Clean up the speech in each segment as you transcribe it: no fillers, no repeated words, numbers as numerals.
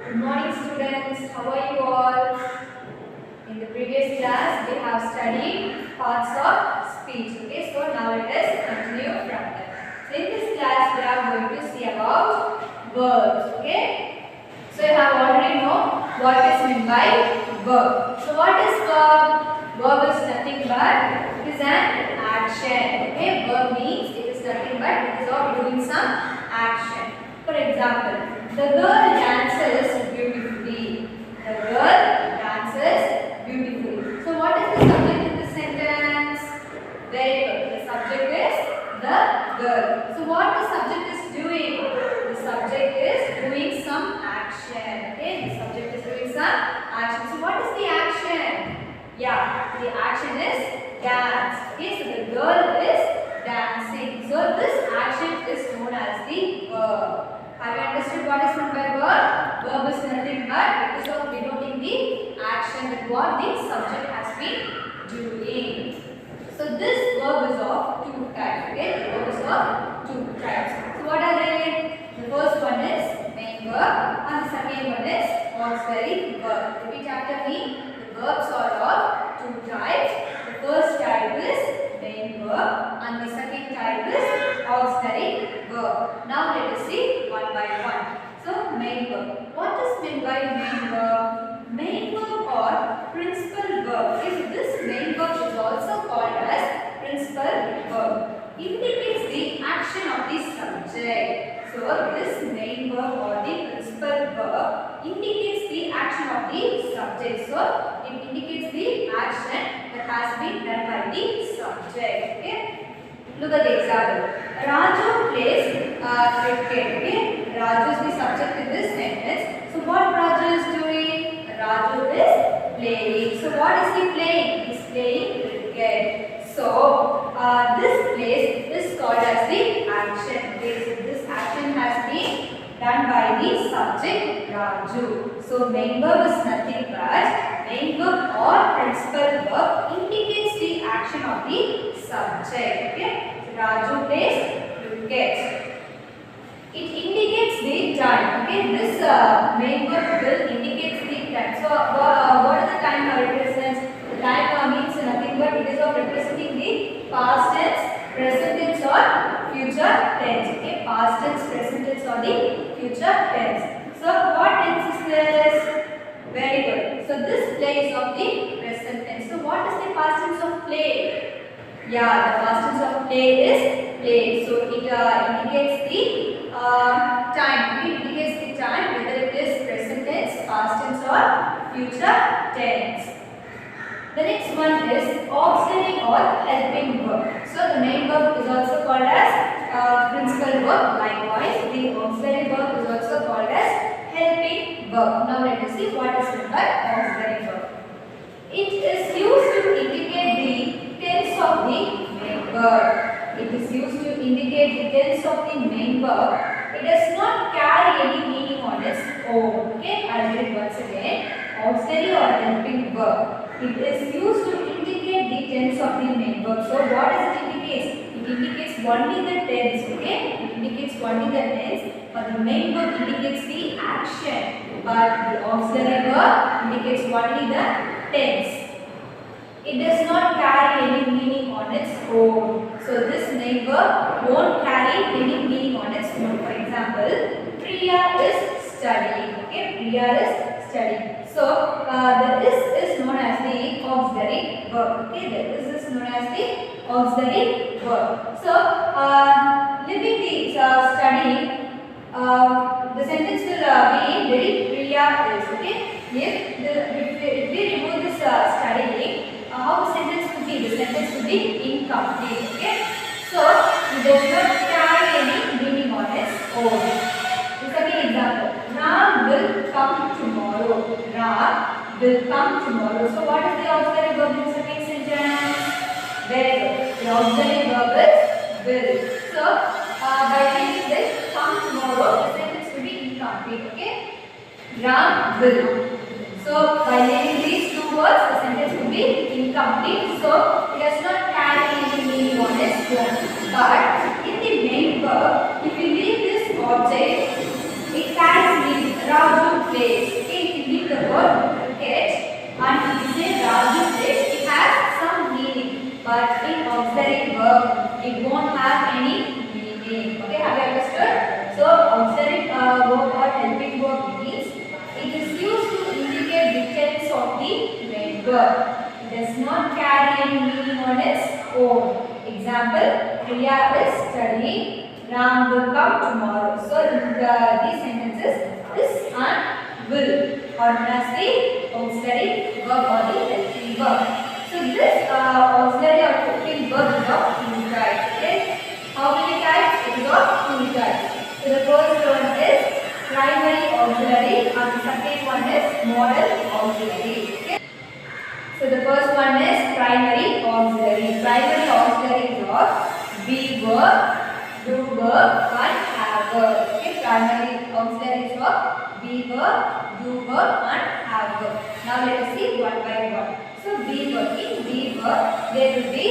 Good morning students, how are you all? In the previous class we have studied parts of speech. Okay, so now let us continue from there. So in this class we are going to see about verbs. Okay, so you have already know what is meant by verb. So what is verb? Verb is nothing but it is an action. Okay, verb means it is nothing but it is of doing some action. For example, the girl dances beautifully. The girl dances beautifully. So what is the subject in the sentence? Very good. The subject is the girl. So what the subject is doing? The subject is doing some action. Okay, the subject is doing some action. So what is the action? Yeah, the action is dance. Okay, so the girl is dancing. So this action is known as the verb. Have you understood what is meant by verb? Verb is nothing but it is of denoting the action that what the subject has been doing. So this verb is of two types. Okay, the verb is of two types. So what are they? The first one is main verb and the second one is auxiliary verb. Repeat after me. The verbs are of two types. The first type is main verb and the second type is auxiliary verb. Now let us see one by one. So main verb. What is meant by main verb? Main verb or principal verb. Okay, so this main verb is also called as principal verb. Indicates the action of the subject. So this main verb or the principal verb indicates the action of the subject. So it indicates the action that has been done by the subject. Okay. Look at the example. Raju plays cricket. Okay. Raju is the subject in this sentence. So what Raju is doing? Raju is playing. So what is he playing? He is playing cricket. So this place is called as the action. Okay. So this action has been done by the subject Raju. So main verb is nothing but main verb or principal verb indicates the action of the subject. Okay. So Raju plays cricket. It indicates the time. Okay. This main verb will indicate the time. So what is the time represents? The time means nothing but it is of representing the past tense, present tense or future tense. Okay. Past tense, present tense or the future tense. So what tense is this? Very good. So this play is of the present tense. So what is the past tense of play? Yeah, the past tense of play is played. So it indicates the time. It indicates the time whether it is present tense, past tense or future tense. The next one is auxiliary or helping verb. So the main verb is also called as principal verb. Likewise, the auxiliary verb is also called as helping verb. Now let us see what is meant by auxiliary verb. It is used to indicate the tense of the main verb. It is used to indicate the tense of the main verb. It does not carry any meaning on its own. Okay, I will read it once again. Auxiliary or helping verb. It is used to indicate the tense of the main verb. So what does it indicate? It indicates only the tense. Okay, it indicates only the tense. But the main verb indicates the action. But the auxiliary verb indicates only the tense. It does not carry any meaning on its own. So this main verb won't carry any meaning on its own. For example, Priya is studying. Okay, Priya is studying. So the is known as the auxiliary verb. Okay, the is known as the auxiliary verb. So leaving the studying, the sentence will be very Priya is. Okay, if we remove this studying, how the sentence could be? The sentence could be incomplete. Okay, so it does not carry any meaning on its own. The second example, Ram will come tomorrow. Ram will come tomorrow. So what is the auxiliary verb in the second sentence? Very good. The auxiliary verb is will. So by taking this come tomorrow, the sentence will be incomplete. Okay, Ram will. So by leaving these two words, the sentence will be incomplete. So it does not carry any meaning on its own. But in the main verb, if you leave this object, it carries meaning. Raju plays. Okay, if you leave the word cricket and you say Raju plays, it has some meaning. But in auxiliary verb, it won't have any meaning. Okay, have you understood? So auxiliary verb or helping verb means it is used to indicate the tense of the main verb. It does not carry any meaning on its own. Example: Priya is studying. Ram will come tomorrow. So these sentences, is and will, or as the auxiliary verb or the helping verb. So this auxiliary or helping verb is of two types. Okay, how many types? It is of two types. So the first one is primary auxiliary, and the second one is modal auxiliary. Okay? So the first one is primary auxiliary. Primary auxiliary is of be verb, do verb, and have verb. Okay, primary auxiliary is of be verb, do verb, and have verb. Now let us see one by one. So be verb. In be verb, there will be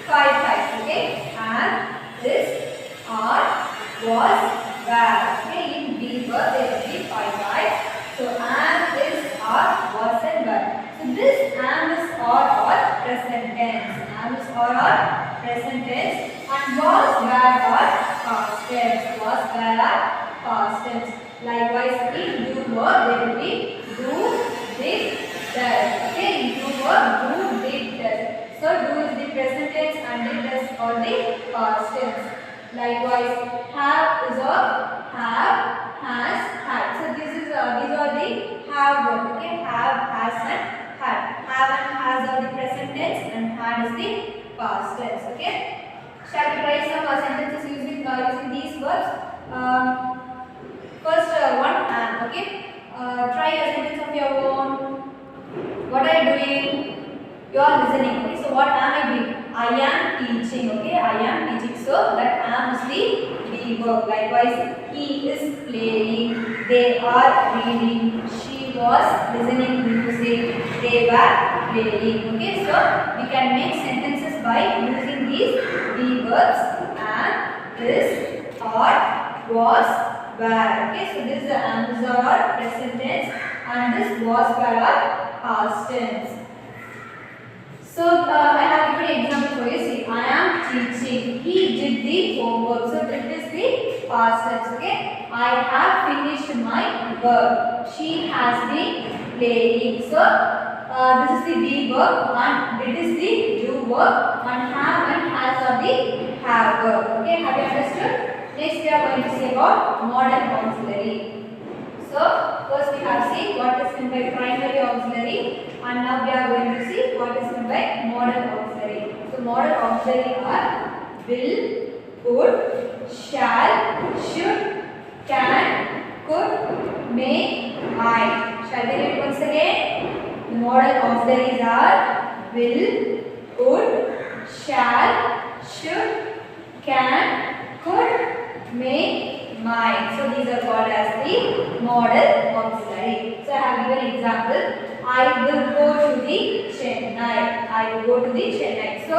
5 types. Okay, am, is, are, was, were. Okay, in be verb there will be 5 types. So am, is, are, was, and were. So this am, is, are present tense. Am, is, are present tense, and was, were are past tense. Was, were are past tense. Likewise, in do verb there will be do, did, does. Okay, in do verb do, did, does. So do is the present tense and did, does are the past tense. Likewise, have is of have, has, had. So these are the have verb. Okay, have, has, and had. Have and has are the present tense, and had is the past tense. Okay. Shall we try some sentences using these verbs? First one am. Okay. Try a sentence of your own. What are you doing? You are listening. Okay. So what am I doing? I am teaching. Okay. I am teaching. So that am is the be verb. Likewise, he is playing. They are reading. She was listening music. They were playing. Okay. So we can make sentences by using these be verbs: am, is, are, was, were. Okay. So this is the am, is, are present tense, and this was, were are past tense. So I have a good example for you. See, I am teaching. He did the homework. So this is the past tense. Okay. I have finished my work. She has been playing. So this is the be verb, and it is the do verb, and have and has are the have verb. Okay. Have you understood? Next we are going to see about modal auxiliary. So first we have seen what is meant by primary auxiliary, and now we are going to see what is meant by modal auxiliary. So modal auxiliary are will, would, shall, should, can, could, may, might. Shall we read once again? The modal auxiliaries are will, would, shall, should, can, could, may, might. So these are called as the modal auxiliary. So I have given example. I will go to the Chennai. I will go to the Chennai. So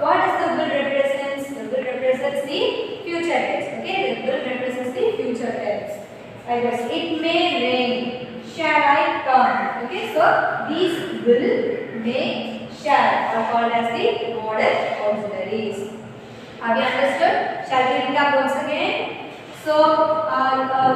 what does the will represents? The will represents the future tense. Okay, the will represents the future tense. Likewise, it may rain. Shall I come? Okay, so these will, may, shall are called as the modal auxiliaries. Have you understood? Shall we recap once again? So,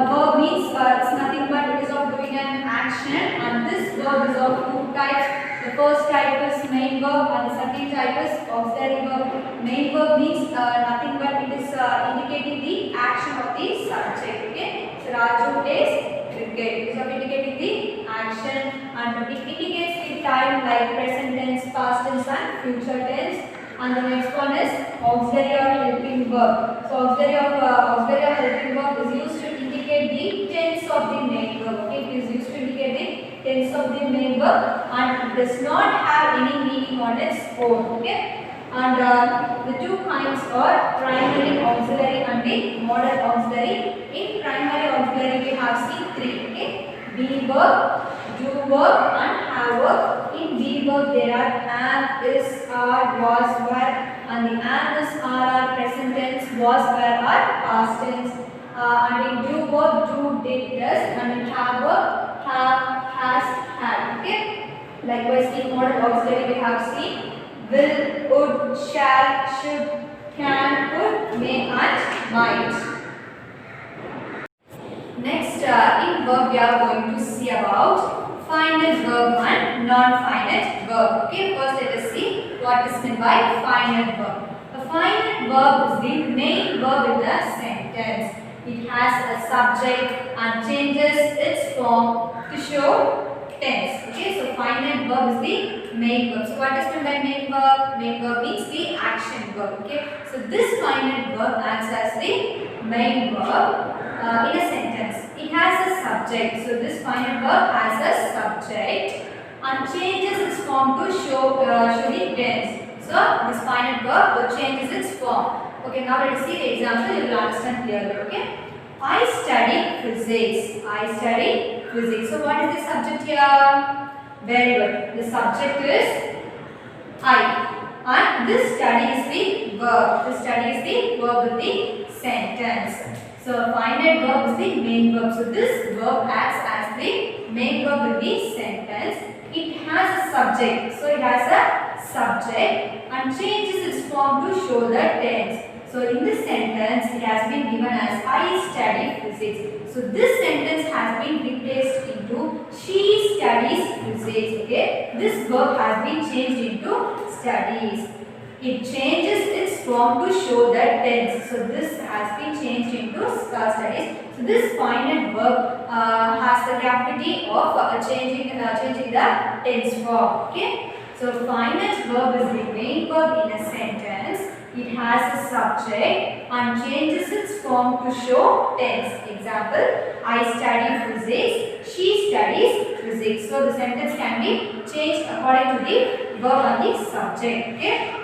verb means it's nothing but it is of doing an action, and this verb is of two types. The first type is main verb, and the second type is auxiliary verb. Main verb means nothing but it is indicating the action of the subject. Okay. So, Raju plays cricket. It is of indicating the action, and it indicates the time like present tense, past tense, and future tense. And the next one is auxiliary or helping verb. So auxiliary or helping verb is used to indicate the tense of the main verb. Okay, it is used to indicate the tense of the main verb, and it does not have any meaning on its own. Okay, and the two kinds are primary auxiliary and the modal auxiliary. In primary auxiliary we have seen three. Okay, be verb, do verb, and have verb. In be verb there are am, is, are, was, were, and the am, is, are present tense, was, were are past tense. And in do verb, do, did, does, and in have verb have, has, had. Okay. Likewise, in modal auxiliary we have seen will, would, shall, should, can, would, may, and might. Next, in verb we are going to see about finite verb and non-finite verb. Okay, first let us see what is meant by finite verb. A finite verb is the main verb in the sentence. It has a subject and changes its form to show tense. Okay, so finite verb is the main verb. So what is meant by main verb? Main verb means the action verb. Okay, so this finite verb acts as the main verb in a sentence. It has a subject. So this finite verb has a subject and changes its form to show the tense. So this finite verb changes its form. Okay, now let us see the example. You will understand clearly. Okay. I study physics. I study physics. So what is the subject here? Very good. The subject is I. And this study is the verb. This study is the verb of the sentence. So finite verb is the main verb. So this verb acts as the main verb in the sentence. It has a subject. So it has a subject and changes its form to show the tense. So in this sentence it has been given as I study physics. So this sentence has been replaced into she studies physics. Okay. This verb has been changed into studies. It changes its form to show the tense. So this has been changed into studies. So this finite verb has the capacity of changing the tense form. Okay. So finite verb is the main verb in a sentence. It has a subject and changes its form to show tense. Example, I study physics, she studies physics. So the sentence can be changed according to the verb and the subject. Okay.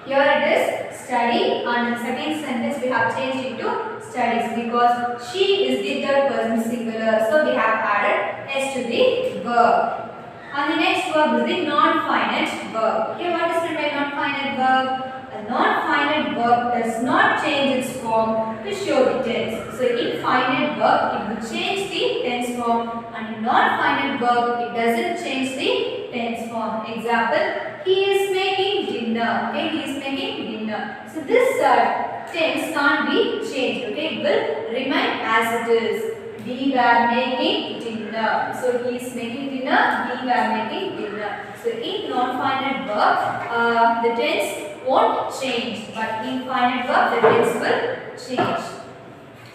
Here it is study and in the second sentence we have changed into studies because she is the third person singular. So we have added s to the verb. And the next verb is the non-finite verb. Okay, what is meant by non-finite verb? A non-finite verb does not change its form to show the tense. So in finite verb it will change the tense form and in non-finite verb it doesn't change the tense form. Example, he is making dinner. Okay, he is making dinner. So this tense can't be changed. Okay, it will remain as it is. We were making dinner. So he is making dinner. We were making dinner. So in non-finite verb, the tense won't change, but in finite verb the tense will change.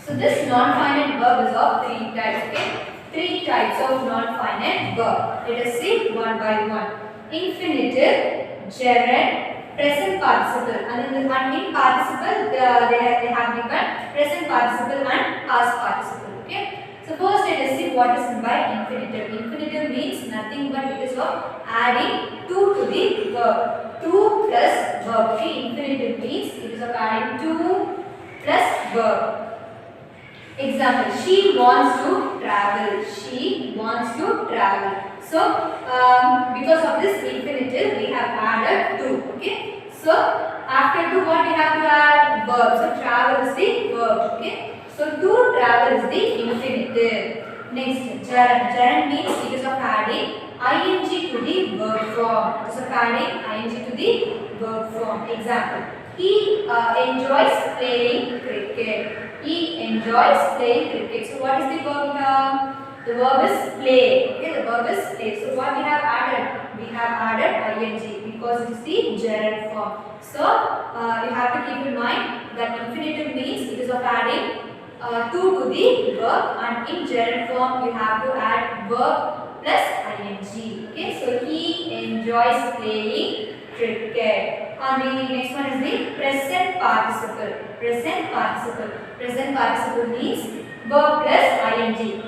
So this non-finite verb is of three types. Okay, three types of non-finite verb. Let us see one by one. Infinitive, gerund, present participle, and in participle they have given present participle and past participle. Okay. So first let us see what is meant by infinitive. Infinitive means nothing but it is of adding to the verb. To plus verb. Okay. Infinitive means it is of adding to plus verb. Example, she wants to travel. She wants to travel. So because of this infinitive we have added to. Okay. So after to what we have to add? Verb. So travel is the verb. Okay. So to travel is the infinitive. Next, gerund. Gerund means it is of adding ing to the verb form. It is of adding ing to the verb form. Example, he enjoys playing cricket. He enjoys playing cricket. So what is the verb here? The verb is play. Okay, the verb is play. So what we have added? We have added ing because it is the gerund form. So you have to keep in mind that infinitive means it is of adding to the verb, and in gerund form you have to add verb plus ing. Okay, so he enjoys playing cricket. And the next one is the present participle. Present participle. Present participle means verb plus ing.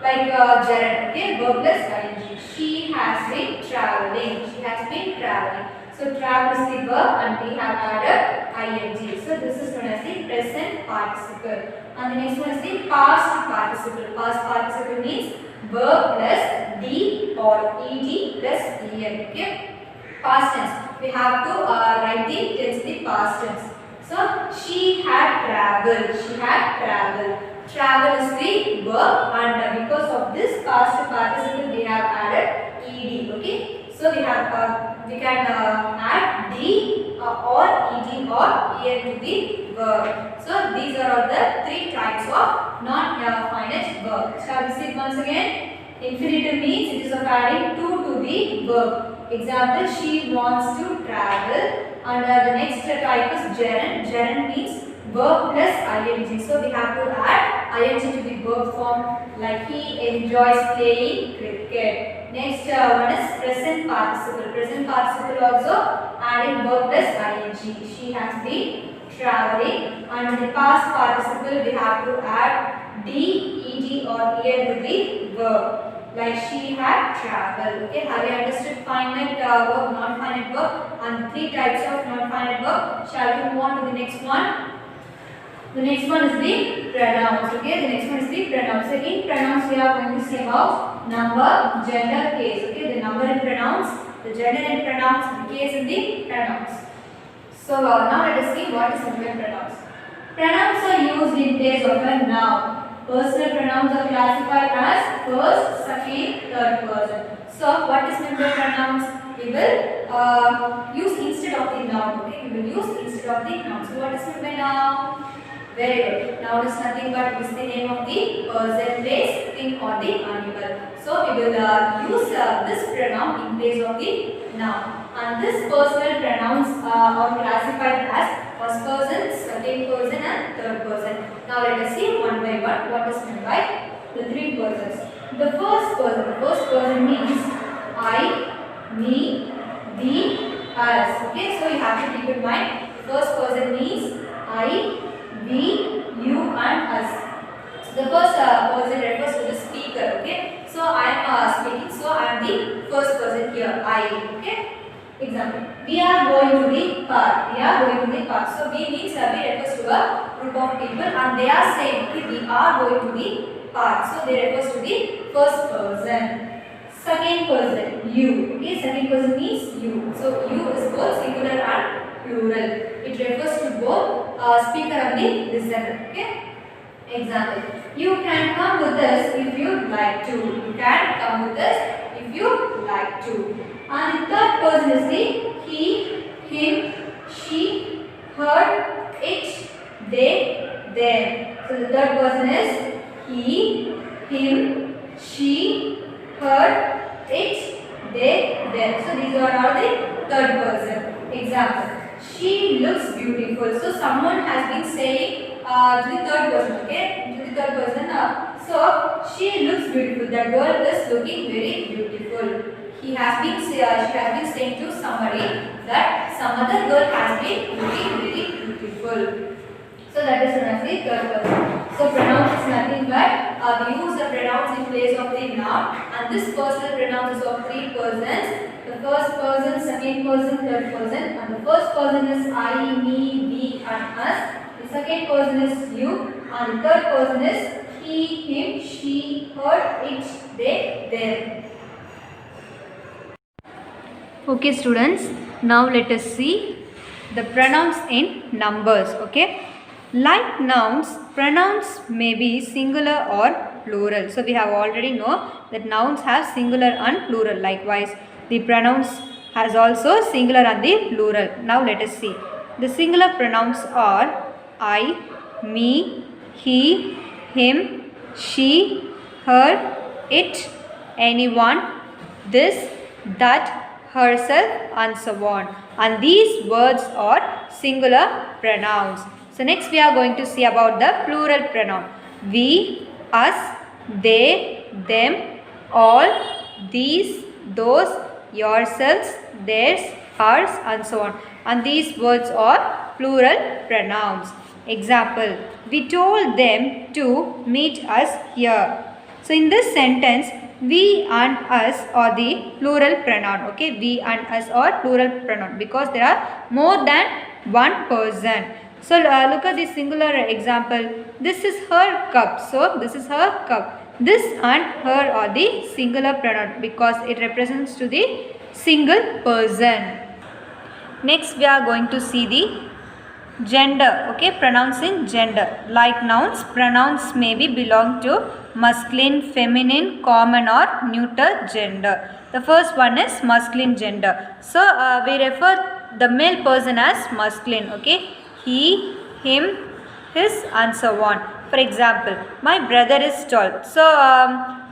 Like gerund. Okay, verb plus ing. She has been traveling. She has been traveling. So travel is the verb and we have added ing. So this is known as the present participle. And the next one is the past participle. Past participle means verb plus d or ed plus en. Okay. Past tense. We have to write the tense in the past tense. So she had traveled. She had traveled. Travel is the verb, and because of this past participle we have added ed. Okay, so we can add d or ed or er to the verb. So these are all the three types of non-finite verb. Shall we see it once again? Infinitive means it is of adding to the verb. Example, she wants to travel. And the next type is gerund. Gerund means verb plus ing. So we have to add ing to the verb form, like he enjoys playing cricket. Next one is present participle. Present participle also adding verb plus ing. She has been traveling. And the past participle we have to add d, ed or er to the verb. Like she had traveled. Okay, have you understood finite verb, non-finite verb, and three types of non-finite verb? Shall we move on to the next one? The next one is the pronouns. Okay, the next one is the pronouns. So in pronouns we are going to see about number, gender, case. Okay, the number in pronouns, the gender in pronouns, the case in the pronouns. So now let us see what is simple pronouns. Pronouns are used in place of a noun. Personal pronouns are classified as first, second, third person. So what is simple pronouns? We will use instead of the noun. Okay, we will use instead of the noun. So what is simple noun? Very good. Noun is nothing but is the name of the person, place, thing or the animal. So we will use this pronoun in place of the noun. And this personal pronouns are classified as first person, second person and third person. Now let us see one by one what is meant by the three persons. The first person means I, me, we, us. Okay, so you have to keep in mind the first person means I, we, you and us. So the first person refers to the speaker. Okay, so I am speaking, so I am the first person here, I. Okay. Example, we are going to the park. We are going to the park. So we means we refers to a group of people and they are saying okay, we are going to the park. So they refers to the first person. Second person, you. Okay, second person means you. So you is both singular and plural. It refers to both speaker and the listener. Okay. Example, you can come with us if you like to. You can come with us if you like to. And the third person is the he, him, she, her, it, they, them. So the third person is he, him, she, her, it, they, them. So these are all the third person. Example, she looks beautiful. So someone has been saying to the third person, okay, to the third person. So she looks beautiful. That girl is looking very beautiful. She has been saying to somebody that some other girl has been looking very beautiful. So that is known as the third person. So pronouns is nothing but we use the pronouns in place of the noun, and this personal pronouns is of three persons. The first person, second person, third person. And the first person is I, me, we and us. The second person is you, and the third person is he, him, she, her, it, they, them. Okay students, now let us see the pronouns in numbers. Okay, like nouns, pronouns may be singular or plural. So we have already know that nouns have singular and plural. Likewise, the pronouns has also singular and the plural. Now let us see. The singular pronouns are I, me, he, him, she, her, it, anyone, this, that, herself and so on. And these words are singular pronouns. So next we are going to see about the plural pronoun. We, us, they, them, all, these, those, yourselves, theirs, ours and so on. And these words are plural pronouns. Example, we told them to meet us here. So in this sentence, we and us are the plural pronoun. Okay, we and us are plural pronoun because there are more than one person. So look at the singular example. This is her cup. So this is her cup. This and her are the singular pronoun because it represents to the single person. Next we are going to see the Gender, okay, pronouns in gender. Like nouns, pronouns may be belong to masculine, feminine, common or neuter gender. The first one is masculine gender. So we refer the male person as masculine, okay, he, him, his and so on. For example, my brother is tall. So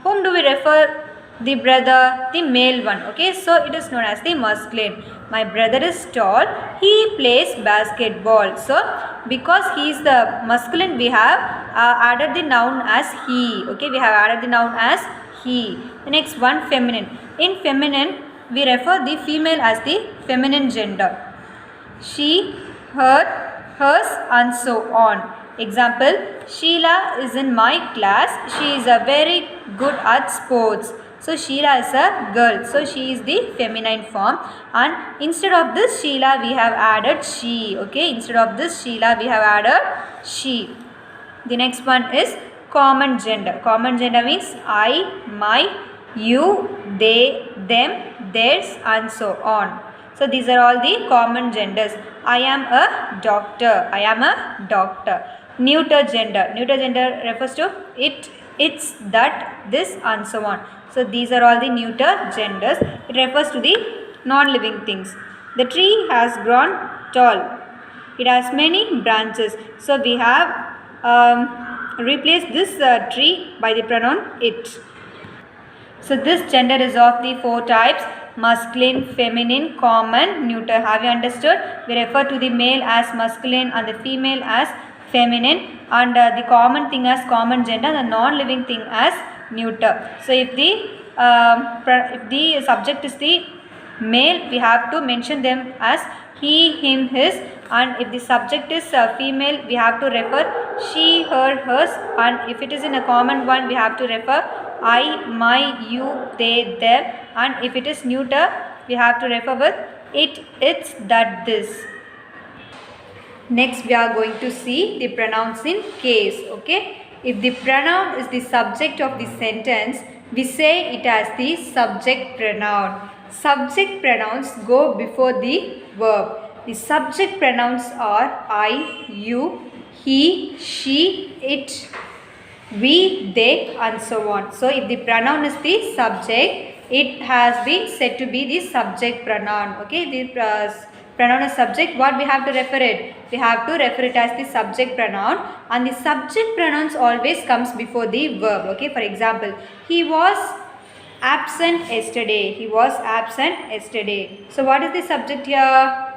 whom do we refer? The brother, the male one, okay, so it is known as the masculine. My brother is tall, he plays basketball. So because he is the masculine, we have added the noun as he, okay, we have added the noun as he. The next one, feminine. In feminine, we refer the female as the feminine gender. She, her, hers and so on. Example, Sheila is in my class, she is a very good at sports. So Sheila is a girl, so she is the feminine form, and instead of this Sheila we have added she, okay, instead of this Sheila we have added she. The next one is common gender. Common gender means I, my, you, they, them, theirs and so on. So these are all the common genders. I am a doctor, I am a doctor. Neuter gender. Neuter gender refers to it, it's, that, this and so on. So these are all the neuter genders. It refers to the non-living things. The tree has grown tall, it has many branches. So we have replaced this tree by the pronoun it. So this gender is of the 4 types: masculine, feminine, common, neuter. Have you understood? We refer to the male as masculine and the female as feminine, and the common thing as common gender, the non-living thing as neuter. So if the subject is the male, we have to mention them as he, him, his, and if the subject is female, we have to refer she, her, hers, and if it is in a common one, we have to refer I, my, you, they, them, and if it is neuter, we have to refer with it, its, that, this. Next we are going to see the pronouns in case, okay. If the pronoun is the subject of the sentence, we say it as the subject pronoun. Subject pronouns go before the verb. The subject pronouns are I, you, he, she, it, we, they and so on. So if the pronoun is the subject, it has been said to be the subject pronoun, okay. The pronoun is subject, what we have to refer it? We have to refer it as the subject pronoun, and the subject pronouns always comes before the verb, okay. For example, he was absent yesterday, he was absent yesterday. So what is the subject here?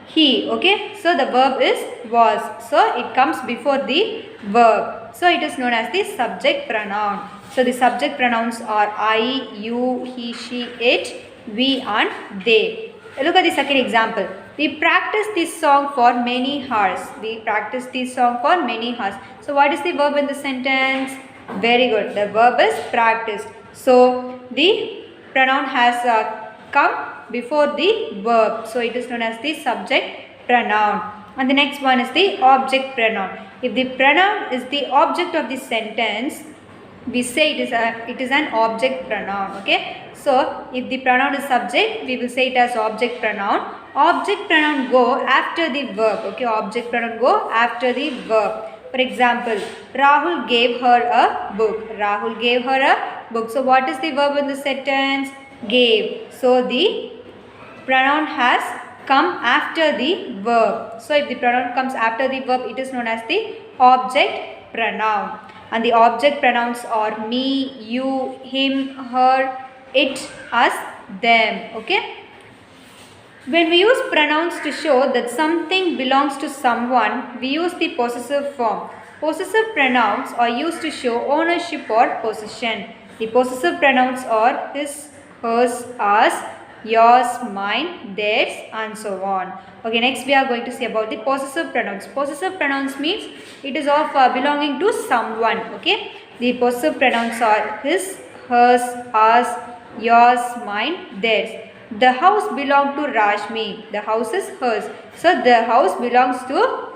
He, okay. So the verb is was, so it comes before the verb, so it is known as the subject pronoun. So the subject pronouns are I, you, he, she, it, we and they. Look at the second example. We practiced this song for many hours. We practiced this song for many hours. So what is the verb in the sentence? Very good. The verb is practiced. So the pronoun has come before the verb. So it is known as the subject pronoun. And the next one is the object pronoun. If the pronoun is the object of the sentence, we say it is an object pronoun, okay. So if the pronoun is subject, we will say it as object pronoun. Object pronoun go after the verb, okay. Object pronoun go after the verb. For example, Rahul gave her a book. Rahul gave her a book. So what is the verb in the sentence? Gave. So the pronoun has come after the verb. So if the pronoun comes after the verb, it is known as the object pronoun. And the object pronouns are me, you, him, her, it, us, them, okay. When we use pronouns to show that something belongs to someone, we use the possessive form. Possessive pronouns are used to show ownership or possession. The possessive pronouns are his, hers, us, yours, mine, theirs and so on. Okay, next we are going to see about the possessive pronouns. Possessive pronouns means it is of belonging to someone, okay. The possessive pronouns are his, hers, us, yours, mine, theirs. The house belonged to Rashmi. The house is hers. So the house belongs to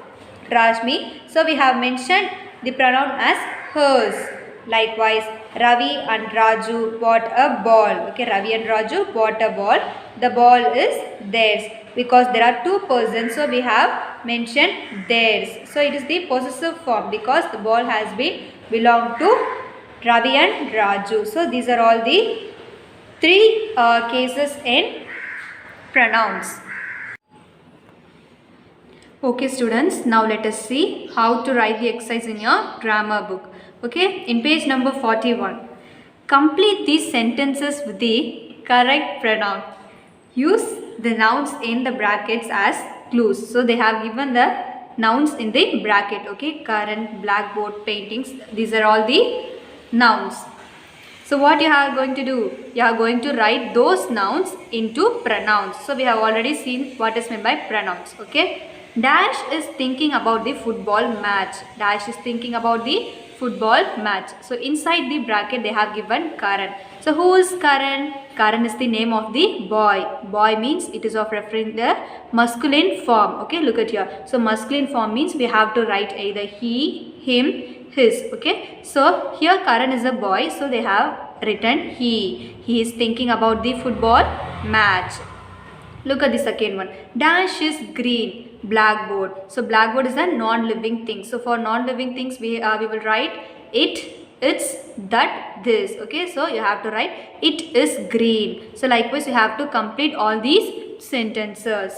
Rashmi. So we have mentioned the pronoun as hers. Likewise, Ravi and Raju bought a ball. Okay, Ravi and Raju bought a ball. The ball is theirs because there are two persons. So we have mentioned theirs. So it is the possessive form because the ball has been belonged to Ravi and Raju. So these are all the three cases in pronouns. Okay students, now let us see how to write the exercise in your grammar book. Okay, in page number 41, complete these sentences with the correct pronoun. Use the nouns in the brackets as clues. So they have given the nouns in the bracket. Okay, current, blackboard, paintings, these are all the nouns. So what you are going to do? You are going to write those nouns into pronouns. So we have already seen what is meant by pronouns. Okay. Dash is thinking about the football match. Dash is thinking about the football match. So inside the bracket they have given Karan. So who is Karan? Karan is the name of the boy. Boy means it is of referring the masculine form. Okay, look at here. So masculine form means we have to write either he, him, his. Okay, so here Karan is a boy, so they have written he. He is thinking about the football match. Look at the second one. Dash is green. Blackboard. So blackboard is a non-living thing. So for non-living things we will write it, it's, that, this. Okay, so you have to write it is green. So likewise you have to complete all these sentences.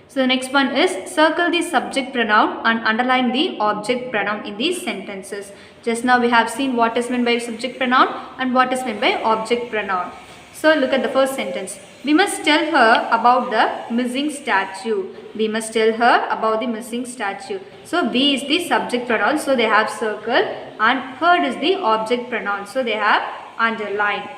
So the next one is circle the subject pronoun and underline the object pronoun in these sentences. Just now we have seen what is meant by subject pronoun and what is meant by object pronoun. So look at the first sentence. We must tell her about the missing statue. We must tell her about the missing statue. So we is the subject pronoun, so they have circle, and heard is the object pronoun, so they have underlined.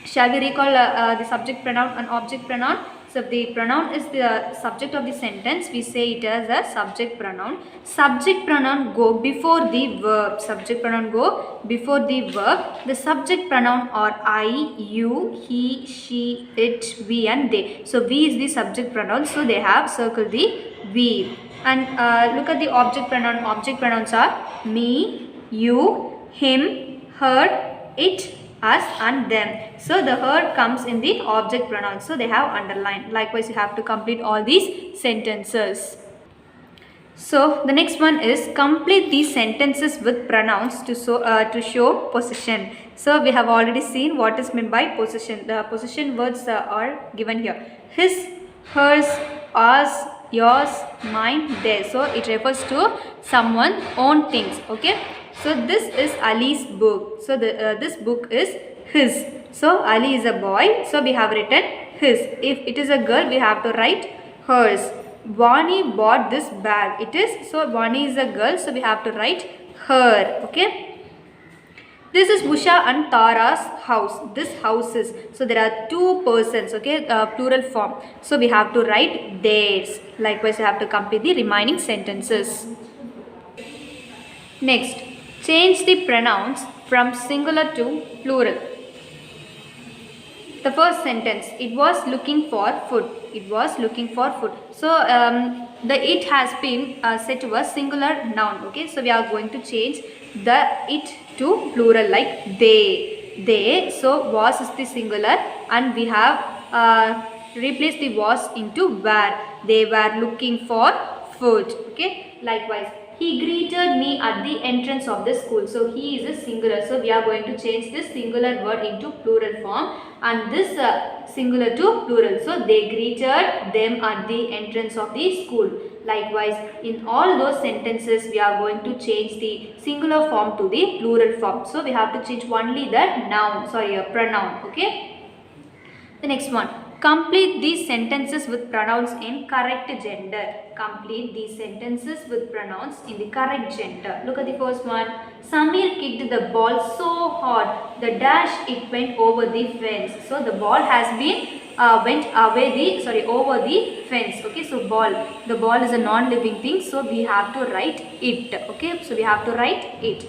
Shall we recall the subject pronoun and object pronoun? So if the pronoun is the subject of the sentence, we say it as a subject pronoun. Subject pronoun go before the verb. Subject pronoun go before the verb. The subject pronoun are I, you, he, she, it, we and they. So we is the subject pronoun, so they have circled the we. And look at the object pronoun. Object pronouns are me, you, him, her, it, us and them. So the her comes in the object pronoun, so they have underlined. Likewise you have to complete all these sentences. So the next one is complete these sentences with pronouns to show possession. So we have already seen what is meant by possession. The possession words are given here. His, hers, ours, yours, mine, theirs. So it refers to someone own things. Okay. So this is Ali's book. So this book is his. So Ali is a boy. So we have written his. If it is a girl, we have to write hers. Vani bought this bag. It is, so Vani is a girl. So we have to write her. Okay. This is Busha and Tara's house. This house is. So there are two persons. Okay. Plural form. So we have to write theirs. Likewise, you have to complete the remaining sentences. Next. Change the pronouns from singular to plural. The first sentence, it was looking for food. It was looking for food. So the it has been set to a singular noun. Okay, so we are going to change the it to plural, like they. They. So was is the singular, and we have replaced the was into were. They were looking for food. Okay, likewise. He greeted me at the entrance of the school. So he is a singular. So we are going to change this singular word into plural form, and this singular to plural. So they greeted them at the entrance of the school. Likewise, in all those sentences, we are going to change the singular form to the plural form. So we have to change only the pronoun. Okay. The next one. Complete these sentences with pronouns in correct gender. Complete these sentences with pronouns in the correct gender. Look at the first one. Samir kicked the ball so hard, the dash it went over the fence. So the ball has been over the fence. Okay, so ball. The ball is a non-living thing, so we have to write it. Okay, so we have to write it.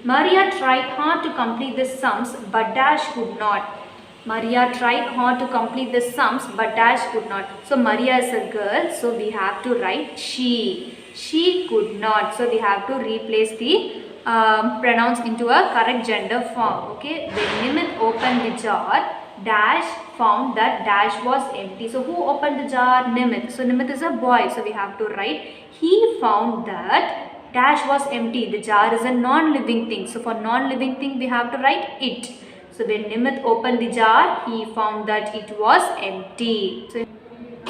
Maria tried hard to complete the sums, but dash could not. Maria tried hard to complete the sums, but dash could not. So Maria is a girl, so we have to write she. She could not. So we have to replace the pronouns into a correct gender form. Okay. When Nimit opened the jar, dash found that dash was empty. So who opened the jar? Nimit. So Nimit is a boy. So we have to write he found that dash was empty. The jar is a non-living thing. So for non-living thing we have to write it. So when Nimit opened the jar, he found that it was empty.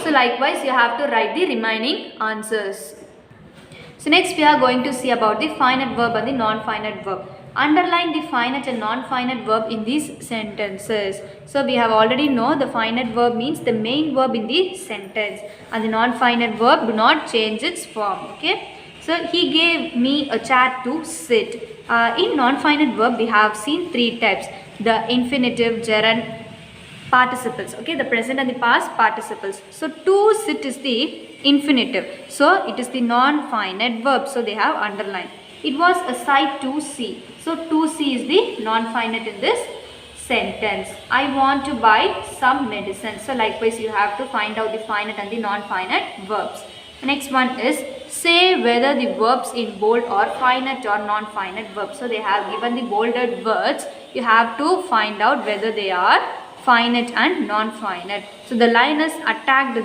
So likewise you have to write the remaining answers. So next we are going to see about the finite verb and the non-finite verb. Underline the finite and non-finite verb in these sentences. So we have already know the finite verb means the main verb in the sentence, and the non-finite verb do not change its form. Okay. So he gave me a chair to sit. In non-finite verb we have seen three types: the infinitive, gerund, participles. Okay, the present and the past participles. So to sit is the infinitive, so it is the non-finite verb, so they have underlined. It was a sight to see, so to see is the non-finite in this sentence. I want to buy some medicine, so likewise you have to find out the finite and the non-finite verbs. The next one is say whether the verbs in bold are finite or non-finite verbs. So they have given the bolded words, you have to find out whether they are finite and non-finite. So the lioness attacked the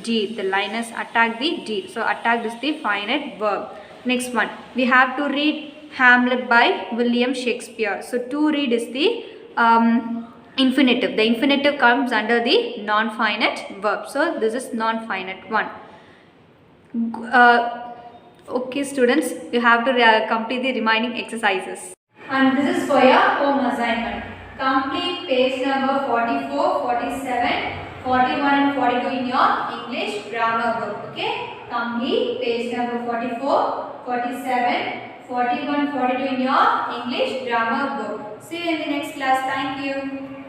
deer. The lioness attacked the deer. So attacked is the finite verb. Next one, we have to read Hamlet by William Shakespeare. So to read is the infinitive. The infinitive comes under the non-finite verb. So this is non-finite one. Okay students, you have to complete the remaining exercises. And this is for your home assignment. Complete page number 44, 47, 41 and 42 in your English grammar book. Okay. Complete page number 44, 47, 41, 42 in your English grammar book. See you in the next class. Thank you.